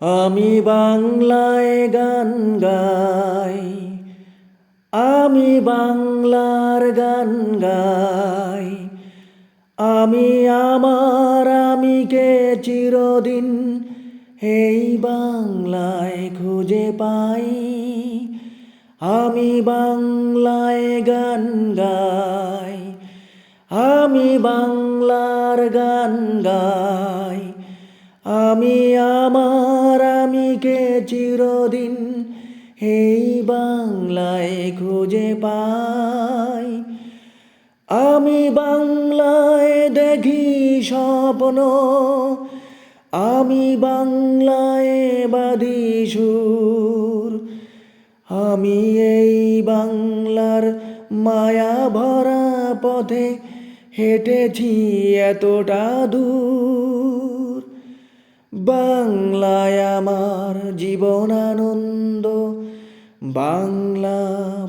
আমি বাংলায় গান গাই, আমি বাংলার গান গাই। আমি আমার আমিকে চিরদিন এই বাংলায় খুঁজে পাই। আমি বাংলায় গান গাই, আমি বাংলার গান গাই। আমি আমার আমিকে চিরদিন এই বাংলায় খুঁজে পাই। আমি বাংলায় দেখি স্বপ্ন, আমি বাংলায় বাঁধি সুর। আমি এই বাংলার মায়া ভরা পথে হেঁটেছি এতটা দূর। বাংলায় আমার জীবন আনন্দ, বাংলা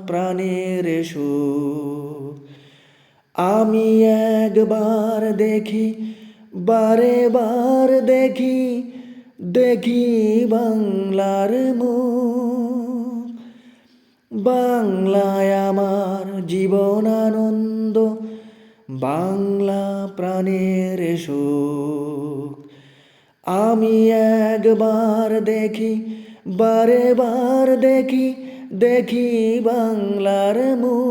প্রাণের সুর। আমি একবার দেখি, বারে বার দেখি, দেখি বাংলার মুখ। বাংলায় আমার জীবন আনন্দ, বাংলা প্রাণের সুখ। আমি একবার দেখি, বারে বার দেখি, দেখি বাংলার মুখ।